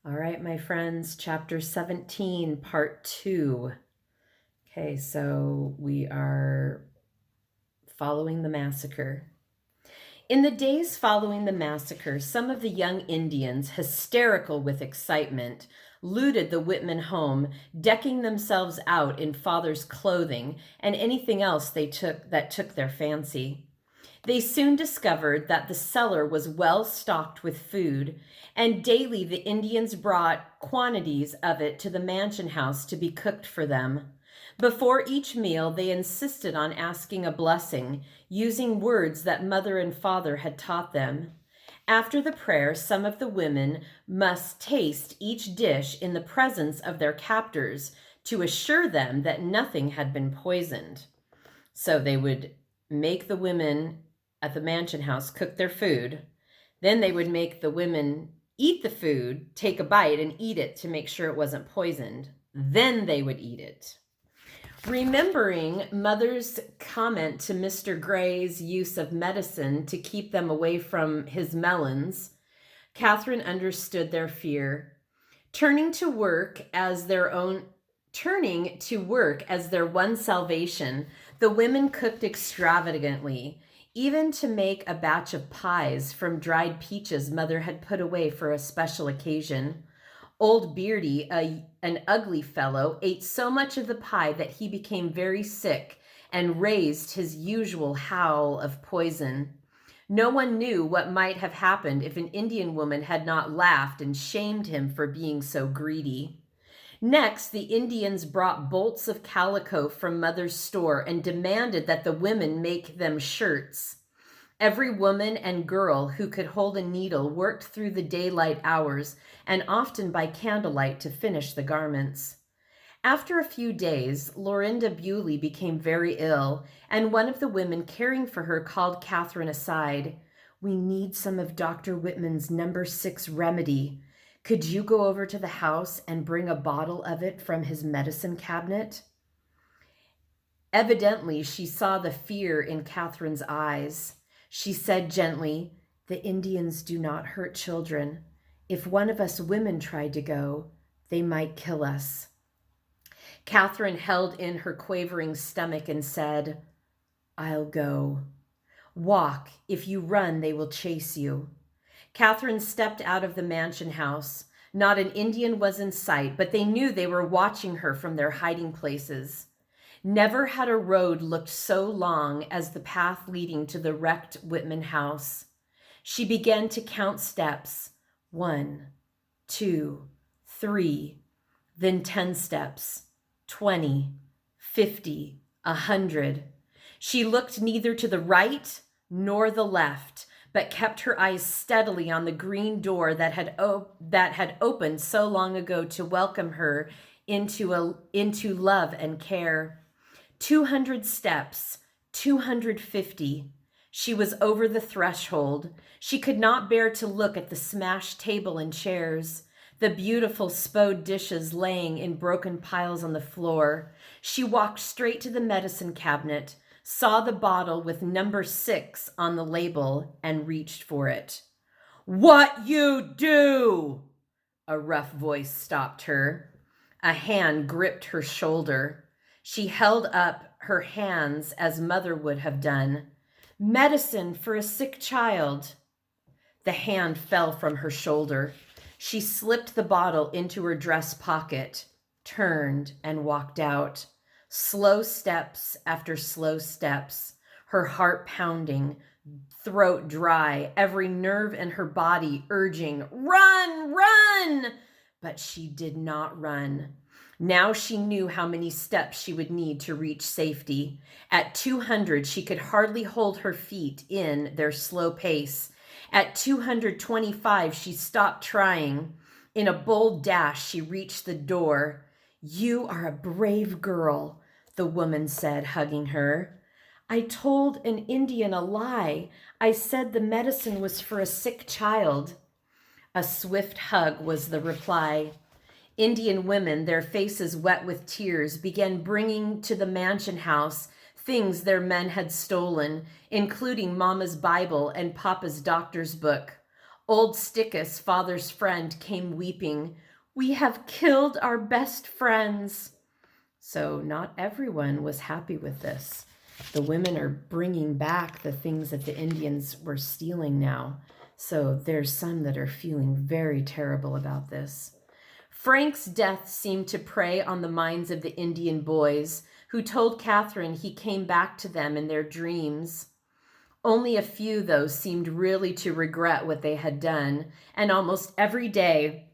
All right, my friends, chapter 17, part 2. Okay, so we are following the massacre. In the days following the massacre, some of the young Indians, hysterical with excitement, looted the Whitman home, decking themselves out in father's clothing and anything else that took their fancy. They soon discovered that the cellar was well stocked with food, and daily the Indians brought quantities of it to the mansion house to be cooked for them. Before each meal, they insisted on asking a blessing, using words that mother and father had taught them. After the prayer, some of the women must taste each dish in the presence of their captors to assure them that nothing had been poisoned. So they would make the women at the mansion house cook their food. Then they would make the women eat the food, take a bite, and eat it to make sure it wasn't poisoned. Then they would eat it. Remembering Mother's comment to Mr. Gray's use of medicine to keep them away from his melons, Catherine understood their fear. Turning to work as their one salvation, the women cooked extravagantly, even to make a batch of pies from dried peaches Mother had put away for a special occasion. Old Beardy, an ugly fellow, ate so much of the pie that he became very sick and raised his usual howl of poison. No one knew what might have happened if an Indian woman had not laughed and shamed him for being so greedy. Next, the Indians brought bolts of calico from Mother's store and demanded that the women make them shirts. Every woman and girl who could hold a needle worked through the daylight hours and often by candlelight to finish the garments. After a few days, Lorinda Bewley became very ill, and one of the women caring for her called Catherine aside. "We need some of Dr. Whitman's No. 6 remedy. Could you go over to the house and bring a bottle of it from his medicine cabinet?" Evidently, she saw the fear in Catherine's eyes. She said gently, "The Indians do not hurt children. If one of us women tried to go, they might kill us." Catherine held in her quavering stomach and said, "I'll go." "Walk. If you run, they will chase you." Catherine stepped out of the mansion house. Not an Indian was in sight, but they knew they were watching her from their hiding places. Never had a road looked so long as the path leading to the wrecked Whitman house. She began to count steps. 1, 2, 3, then 10 steps, 20, 50, 100. She looked neither to the right nor the left, but kept her eyes steadily on the green door that had opened so long ago to welcome her into love and care. 200 steps, 250. She was over the threshold. She could not bear to look at the smashed table and chairs, the beautiful spode dishes laying in broken piles on the floor. She walked straight to the medicine cabinet, saw the bottle with No. 6 on the label, and reached for it. "What you do?" A rough voice stopped her. A hand gripped her shoulder. She held up her hands as Mother would have done. "Medicine for a sick child." The hand fell from her shoulder. She slipped the bottle into her dress pocket, turned, and walked out. Slow steps after slow steps, her heart pounding, throat dry, every nerve in her body urging, "Run, run!" But she did not run. Now she knew how many steps she would need to reach safety. At 200, she could hardly hold her feet in their slow pace. At 225, she stopped trying. In a bold dash, she reached the door. "You are a brave girl," the woman said, hugging her. "I told an Indian a lie. I said the medicine was for a sick child." A swift hug was the reply. Indian women, their faces wet with tears, began bringing to the mansion house things their men had stolen, including Mama's Bible and Papa's doctor's book. Old Stickus, father's friend, came weeping. "We have killed our best friends." So not everyone was happy with this. The women are bringing back the things that the Indians were stealing now. So there's some that are feeling very terrible about this. Frank's death seemed to prey on the minds of the Indian boys, who told Catherine he came back to them in their dreams. Only a few, though, seemed really to regret what they had done, and almost every day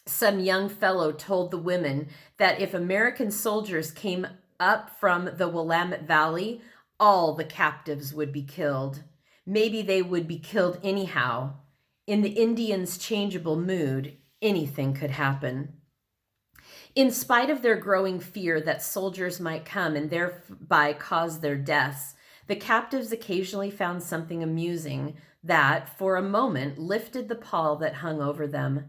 some young fellow told the women that if American soldiers came up from the Willamette Valley, all the captives would be killed. Maybe they would be killed anyhow. In the Indians' changeable mood, anything could happen. In spite of their growing fear that soldiers might come and thereby cause their deaths, the captives occasionally found something amusing that, for a moment, lifted the pall that hung over them.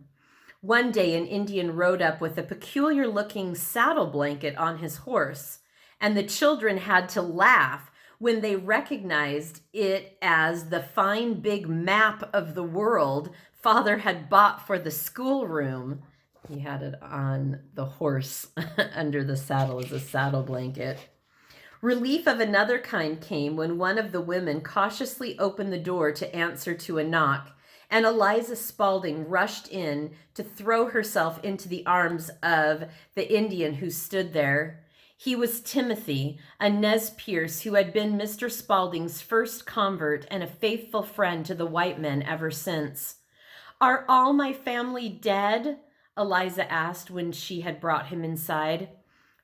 One day, an Indian rode up with a peculiar-looking saddle blanket on his horse, and the children had to laugh when they recognized it as the fine big map of the world Father had bought for the schoolroom. He had it on the horse under the saddle as a saddle blanket. Relief of another kind came when one of the women cautiously opened the door to answer to a knock, and Eliza Spaulding rushed in to throw herself into the arms of the Indian who stood there. He was Timothy, a Nez Perce who had been Mr. Spaulding's first convert and a faithful friend to the white men ever since. "Are all my family dead?" Eliza asked when she had brought him inside.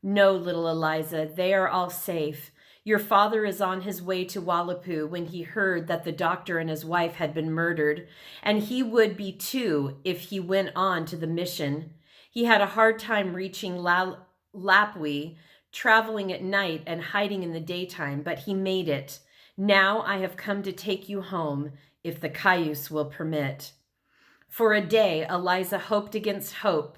"No, little Eliza, they are all safe. Your father is on his way to Wallapoo when he heard that the doctor and his wife had been murdered, and he would be too if he went on to the mission. He had a hard time reaching Lapwee, traveling at night and hiding in the daytime, but he made it. Now I have come to take you home, if the Cayuse will permit." For a day, Eliza hoped against hope,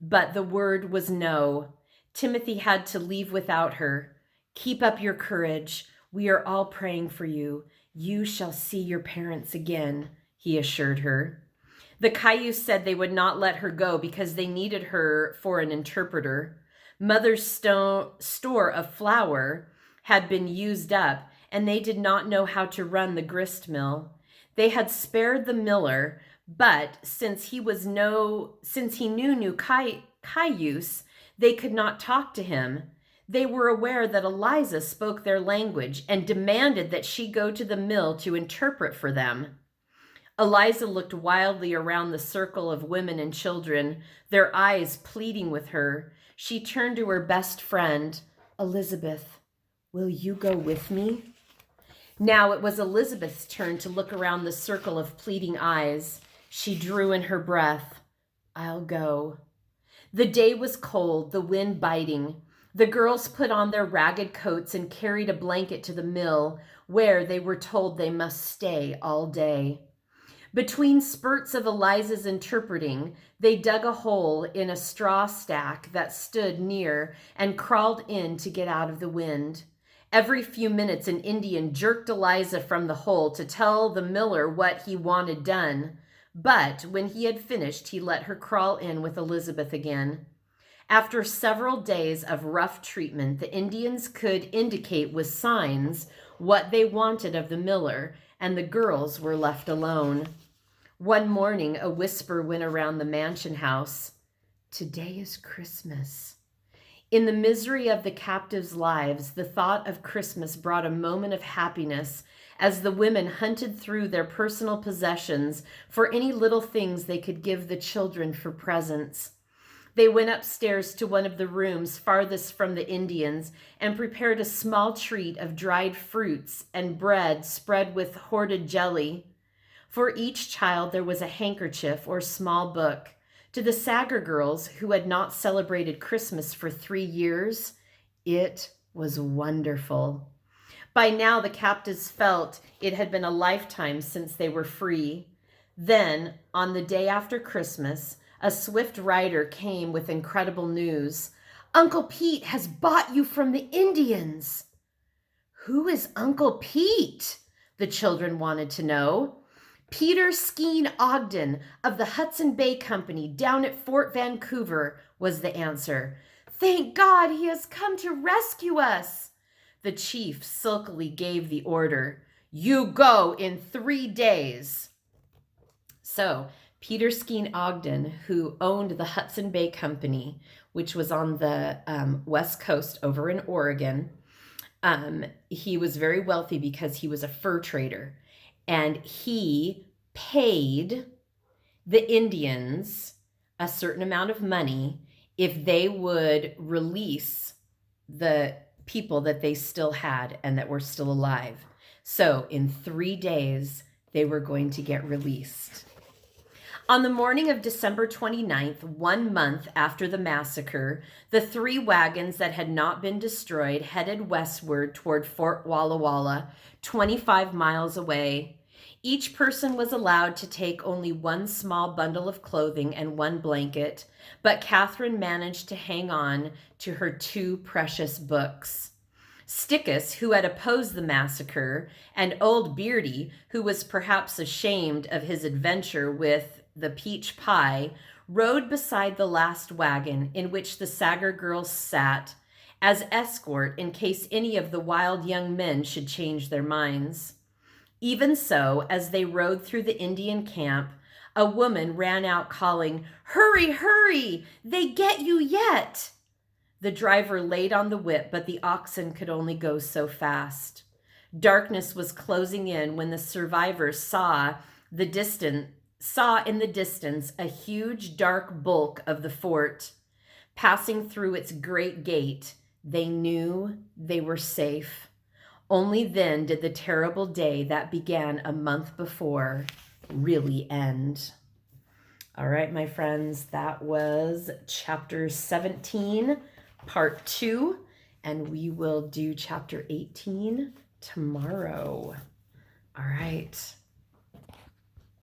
but the word was no. Timothy had to leave without her. "Keep up your courage. We are all praying for you. You shall see your parents again," he assured her. The Cayuse said they would not let her go because they needed her for an interpreter. Mother's store of flour had been used up, and they did not know how to run the grist mill. They had spared the miller, but since he knew new Cayuse, they could not talk to him. They were aware that Eliza spoke their language and demanded that she go to the mill to interpret for them. Eliza looked wildly around the circle of women and children, their eyes pleading with her. She turned to her best friend. "Elizabeth, will you go with me?" Now it was Elizabeth's turn to look around the circle of pleading eyes. She drew in her breath. "I'll go." The day was cold, the wind biting. The girls put on their ragged coats and carried a blanket to the mill, where they were told they must stay all day. Between spurts of Eliza's interpreting, they dug a hole in a straw stack that stood near and crawled in to get out of the wind. Every few minutes, an Indian jerked Eliza from the hole to tell the miller what he wanted done. But when he had finished, he let her crawl in with Elizabeth again. After several days of rough treatment, the Indians could indicate with signs what they wanted of the miller, and the girls were left alone. One morning, a whisper went around the mansion house. "Today is Christmas." In the misery of the captives' lives, the thought of Christmas brought a moment of happiness as the women hunted through their personal possessions for any little things they could give the children for presents. They went upstairs to one of the rooms farthest from the Indians and prepared a small treat of dried fruits and bread spread with hoarded jelly. For each child there was a handkerchief or small book. To the Sager girls, who had not celebrated Christmas for 3 years, it was wonderful. By now, the captives felt it had been a lifetime since they were free. Then, on the day after Christmas, a swift rider came with incredible news. "Uncle Pete has bought you from the Indians." "Who is Uncle Pete?" the children wanted to know. Peter Skeen Ogden of the Hudson Bay Company down at Fort Vancouver, was the answer. Thank God he has come to rescue us. The chief sulkily gave the order. You go in 3 days. So Peter Skeen Ogden, who owned the Hudson Bay Company, which was on the West Coast over in Oregon, he was very wealthy because he was a fur trader. And he paid the Indians a certain amount of money if they would release the people that they still had and that were still alive. So in 3 days, they were going to get released. On the morning of December 29th, 1 month after the massacre, the 3 wagons that had not been destroyed headed westward toward Fort Walla Walla, 25 miles away. Each person was allowed to take only 1 small bundle of clothing and 1 blanket, but Catherine managed to hang on to her 2 precious books. Stickus, who had opposed the massacre, and old Beardy, who was perhaps ashamed of his adventure with the peach pie, rode beside the last wagon in which the Sager girls sat, as escort in case any of the wild young men should change their minds. Even so, as they rode through the Indian camp, a woman ran out calling, "Hurry, hurry! They get you yet!" The driver laid on the whip, but the oxen could only go so fast. Darkness was closing in when the survivors saw in the distance a huge dark bulk of the fort. Passing through its great gate, they knew they were safe. Only then did the terrible day that began a month before really end. All right, my friends, that was chapter 17, part 2, and we will do chapter 18 tomorrow. All right.